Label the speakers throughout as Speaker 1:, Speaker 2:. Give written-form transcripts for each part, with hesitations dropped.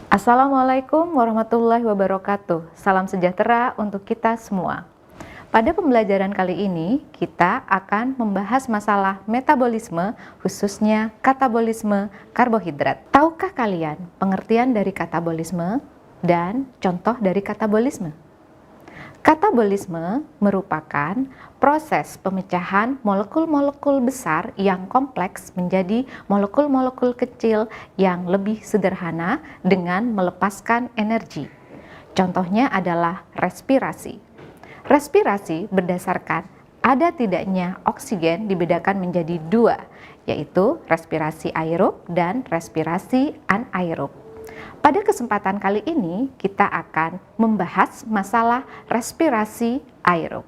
Speaker 1: Assalamualaikum warahmatullahi wabarakatuh. Salam sejahtera untuk kita semua. Pada pembelajaran kali ini, kita akan membahas masalah metabolisme, khususnya katabolisme karbohidrat. Tahukah kalian pengertian dari katabolisme dan contoh dari katabolisme? Katabolisme merupakan proses pemecahan molekul-molekul besar yang kompleks menjadi molekul-molekul kecil yang lebih sederhana dengan melepaskan energi. Contohnya adalah respirasi. Respirasi berdasarkan ada tidaknya oksigen dibedakan menjadi dua, yaitu respirasi aerob dan respirasi anaerob. Pada kesempatan kali ini, kita akan membahas masalah respirasi aerob.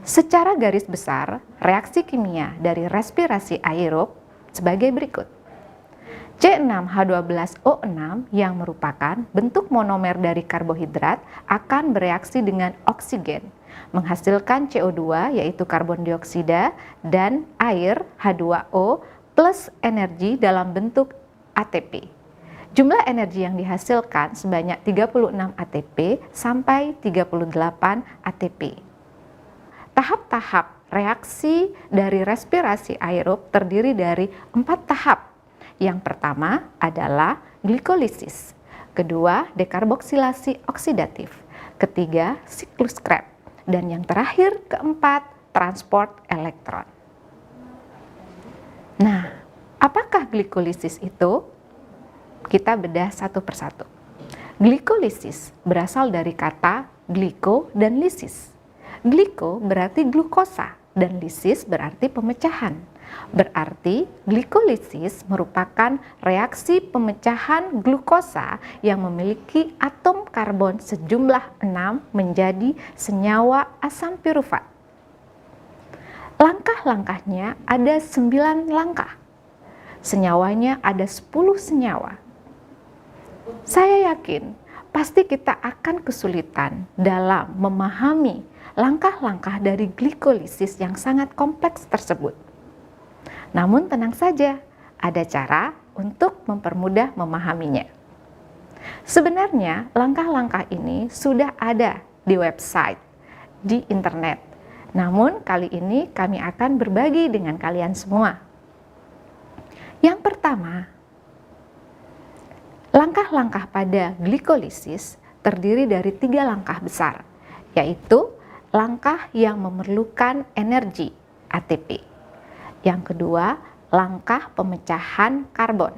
Speaker 1: Secara garis besar, reaksi kimia dari respirasi aerob sebagai berikut. C6H12O6 yang merupakan bentuk monomer dari karbohidrat akan bereaksi dengan oksigen, menghasilkan CO2 yaitu karbon dioksida dan air H2O plus energi dalam bentuk ATP. Jumlah energi yang dihasilkan sebanyak 36 ATP sampai 38 ATP. Tahap-tahap reaksi dari respirasi aerob terdiri dari 4 tahap. Yang pertama adalah glikolisis, kedua dekarboksilasi oksidatif, ketiga siklus Krebs, dan yang terakhir keempat transport elektron. Nah, apakah glikolisis itu? Kita bedah satu persatu. Glikolisis berasal dari kata gliko dan lisis. Gliko berarti glukosa dan lisis berarti pemecahan. Berarti glikolisis merupakan reaksi pemecahan glukosa yang memiliki atom karbon sejumlah 6 menjadi senyawa asam pirufat. Langkah-langkahnya ada 9 langkah. Senyawanya ada 10 senyawa. Saya yakin pasti kita akan kesulitan dalam memahami langkah-langkah dari glikolisis yang sangat kompleks tersebut. Namun tenang saja, ada cara untuk mempermudah memahaminya. Sebenarnya langkah-langkah ini sudah ada di website, di internet. Namun kali ini kami akan berbagi dengan kalian semua. Yang pertama, langkah-langkah pada glikolisis terdiri dari 3 langkah besar, yaitu langkah yang memerlukan energi ATP. Yang kedua, langkah pemecahan karbon.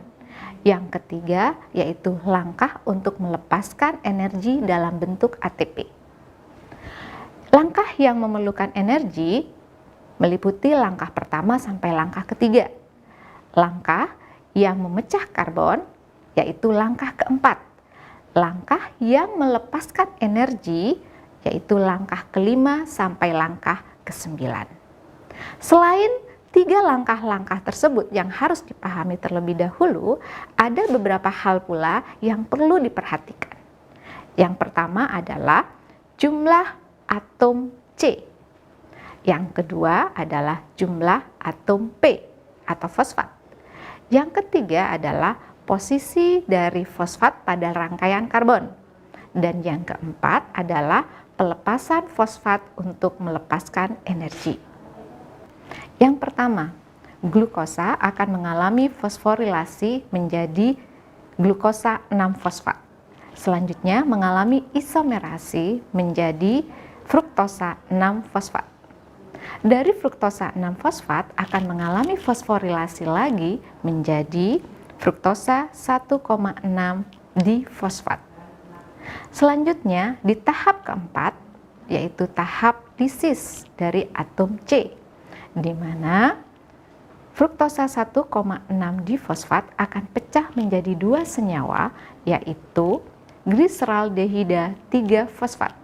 Speaker 1: Yang ketiga, yaitu langkah untuk melepaskan energi dalam bentuk ATP. Langkah yang memerlukan energi meliputi langkah pertama sampai langkah ketiga. Langkah yang memecah karbon yaitu langkah keempat. Langkah yang melepaskan energi yaitu langkah kelima sampai langkah kesembilan. Selain 3 langkah-langkah tersebut yang harus dipahami terlebih dahulu, ada beberapa hal pula yang perlu diperhatikan. Yang pertama adalah jumlah atom C. Yang kedua adalah jumlah atom P atau fosfat. Yang ketiga adalah posisi dari fosfat pada rangkaian karbon. Dan yang keempat adalah pelepasan fosfat untuk melepaskan energi. Yang pertama, glukosa akan mengalami fosforilasi menjadi glukosa 6-fosfat. Selanjutnya mengalami isomerasi menjadi fruktosa 6-fosfat. Dari fruktosa 6-fosfat akan mengalami fosforilasi lagi menjadi fruktosa 1,6 difosfat. Selanjutnya di tahap keempat yaitu tahap lisis dari atom C, di mana fruktosa 1,6 difosfat akan pecah menjadi 2 senyawa yaitu gliseraldehida 3-fosfat.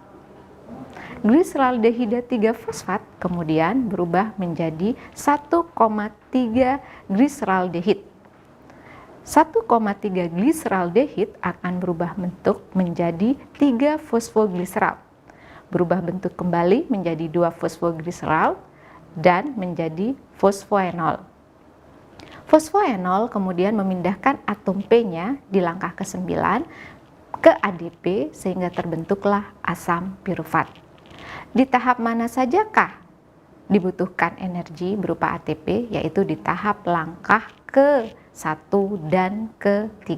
Speaker 1: Gliseraldehida 3-fosfat kemudian berubah menjadi 1,3 gliseraldehid. 1,3 gliseraldehid akan berubah bentuk menjadi 3 fosfogliseral. Berubah bentuk kembali menjadi 2 fosfogliseral dan menjadi fosfoenol. Fosfoenol kemudian memindahkan atom P-nya di langkah ke-9 ke ADP sehingga terbentuklah asam pirufat. Di tahap mana sajakah dibutuhkan energi berupa ATP, yaitu di tahap langkah ke-1 dan ke-3.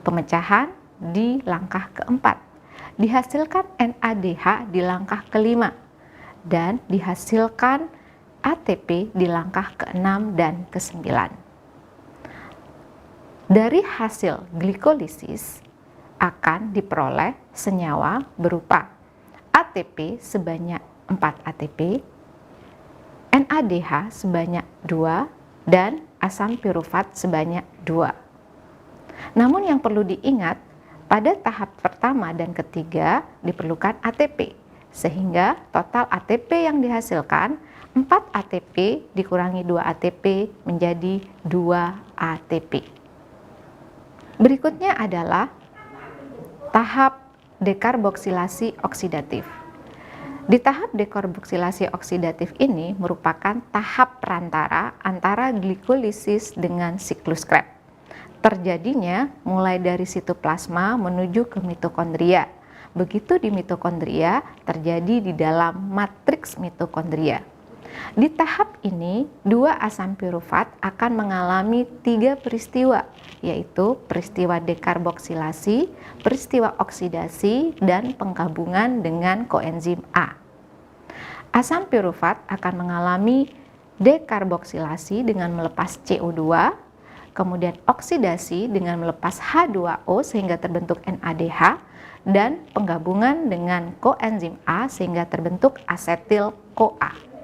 Speaker 1: Pemecahan di langkah ke-4. Dihasilkan NADH di langkah ke-5 dan dihasilkan ATP di langkah ke-6 dan ke-9. Dari hasil glikolisis akan diperoleh senyawa berupa ATP sebanyak 4 ATP, NADH sebanyak 2, dan asam pirufat sebanyak 2. Namun yang perlu diingat, pada tahap pertama dan ketiga diperlukan ATP, sehingga total ATP yang dihasilkan 4 ATP dikurangi 2 ATP menjadi 2 ATP. Berikutnya adalah tahap dekarboksilasi oksidatif. Di tahap dekarboksilasi oksidatif ini merupakan tahap perantara antara glikolisis dengan siklus Krebs. Terjadinya mulai dari sitoplasma menuju ke mitokondria. Begitu di mitokondria terjadi di dalam matriks mitokondria. Di tahap ini, 2 asam pirufat akan mengalami 3 peristiwa, yaitu peristiwa dekarboksilasi, peristiwa oksidasi, dan penggabungan dengan koenzim A. Asam pirufat akan mengalami dekarboksilasi dengan melepas CO2, kemudian oksidasi dengan melepas H2O sehingga terbentuk NADH, dan penggabungan dengan koenzim A sehingga terbentuk asetil-CoA.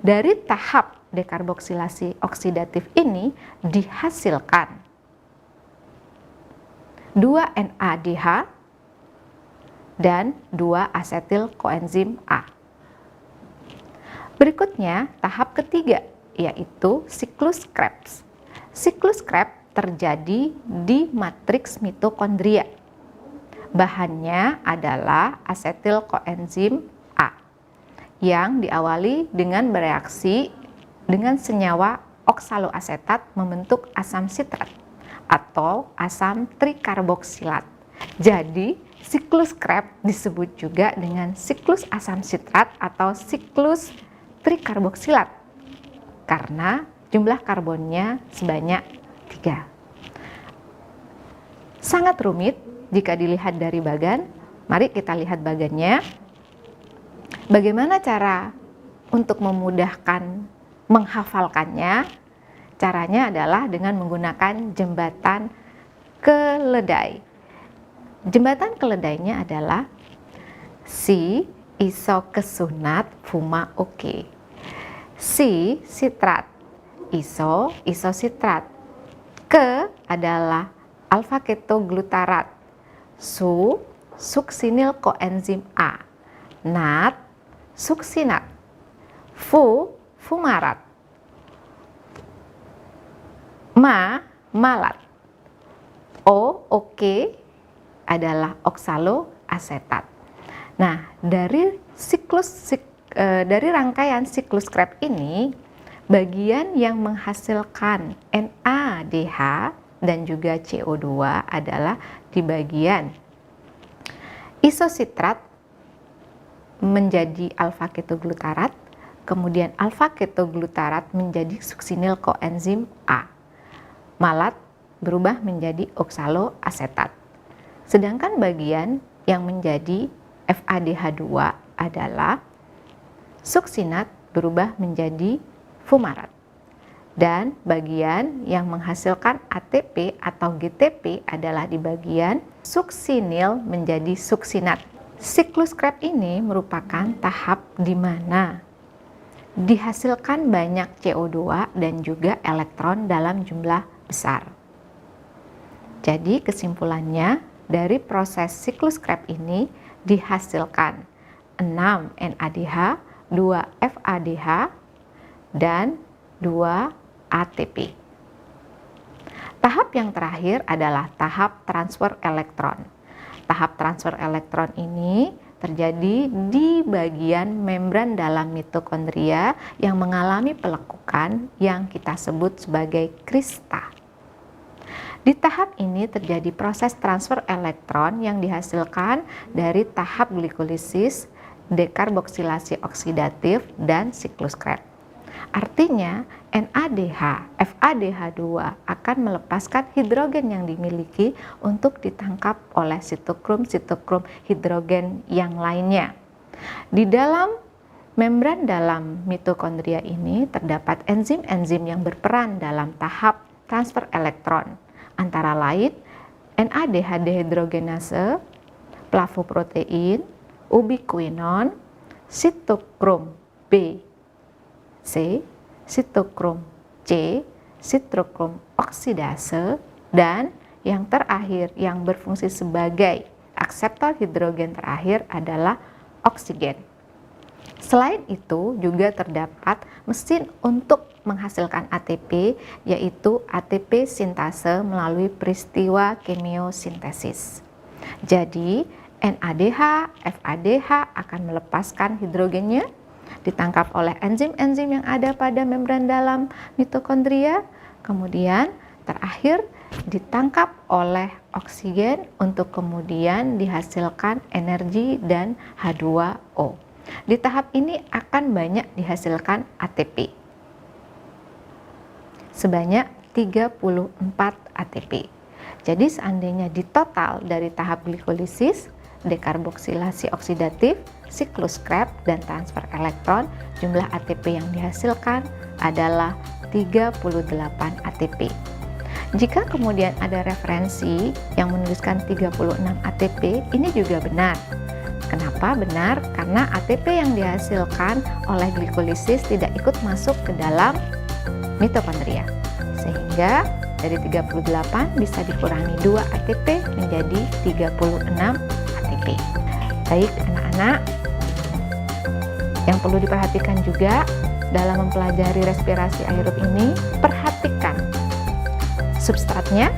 Speaker 1: Dari tahap dekarboksilasi oksidatif ini dihasilkan 2 NADH dan 2 asetil koenzim A. Berikutnya tahap ketiga, yaitu siklus Krebs. Siklus Krebs terjadi di matriks mitokondria. Bahannya adalah asetil koenzim A yang diawali dengan bereaksi dengan senyawa oksaloasetat membentuk asam sitrat atau asam trikarboksilat. Jadi, siklus Krebs disebut juga dengan siklus asam sitrat atau siklus trikarboksilat karena jumlah karbonnya sebanyak 3. Sangat rumit jika dilihat dari bagan. Mari kita lihat bagannya. Bagaimana cara untuk memudahkan menghafalkannya? Caranya adalah dengan menggunakan jembatan keledai. Jembatan keledainya adalah si isokesunat fuma oke. Si sitrat, isositrat. Ke adalah alfa ketoglutarat. Suksinil koenzim A. Nat, suksinat. Fumarat. Malat. Oke adalah oksaloasetat. Nah, dari rangkaian siklus Krebs ini, bagian yang menghasilkan NADH dan juga CO2 adalah di bagian isositrat menjadi alfa ketoglutarat, kemudian alfa ketoglutarat menjadi suksinil koenzim A. Malat berubah menjadi oksaloasetat. Sedangkan bagian yang menjadi FADH2 adalah suksinat berubah menjadi fumarat. Dan bagian yang menghasilkan ATP atau GTP adalah di bagian suksinil menjadi suksinat. Siklus Krebs ini merupakan tahap di mana dihasilkan banyak CO2 dan juga elektron dalam jumlah besar. Jadi kesimpulannya, dari proses siklus Krebs ini dihasilkan 6 NADH, 2 FADH, dan 2 ATP. Tahap yang terakhir adalah tahap transfer elektron. Tahap transfer elektron ini terjadi di bagian membran dalam mitokondria yang mengalami pelekukan yang kita sebut sebagai krista. Di tahap ini terjadi proses transfer elektron yang dihasilkan dari tahap glikolisis, dekarboksilasi oksidatif, dan siklus Krebs. Artinya, NADH, FADH2 akan melepaskan hidrogen yang dimiliki untuk ditangkap oleh sitokrom hidrogen yang lainnya. Di dalam membran dalam mitokondria ini terdapat enzim-enzim yang berperan dalam tahap transfer elektron, antara lain NADH dehidrogenase, flavoprotein, ubiquinon, sitokrom B, C, sitokrom C, sitokrom oksidase, dan yang terakhir yang berfungsi sebagai akseptor hidrogen terakhir adalah oksigen. Selain itu juga terdapat mesin untuk menghasilkan ATP, yaitu ATP sintase melalui peristiwa kemiosintesis. Jadi NADH, FADH akan melepaskan hidrogennya, ditangkap oleh enzim-enzim yang ada pada membran dalam mitokondria, kemudian terakhir ditangkap oleh oksigen untuk kemudian dihasilkan energi dan H2O. Di tahap ini akan banyak dihasilkan ATP, sebanyak 34 ATP. Jadi seandainya di total dari tahap glikolisis, dekarboksilasi oksidatif, siklus Krebs, dan transfer elektron, jumlah ATP yang dihasilkan adalah 38 ATP. Jika kemudian ada referensi yang menuliskan 36 ATP, ini juga benar. Kenapa benar? Karena ATP yang dihasilkan oleh glikolisis tidak ikut masuk ke dalam mitokondria. Sehingga dari 38 bisa dikurangi 2 ATP menjadi 36 ATP. Baik anak-anak, yang perlu diperhatikan juga dalam mempelajari respirasi aerob ini, perhatikan substratnya,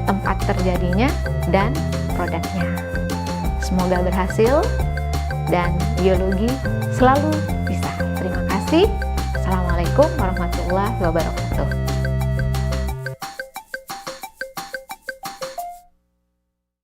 Speaker 1: tempat terjadinya, dan produknya. Semoga berhasil dan biologi selalu bisa. Terima kasih. Assalamualaikum warahmatullahi wabarakatuh.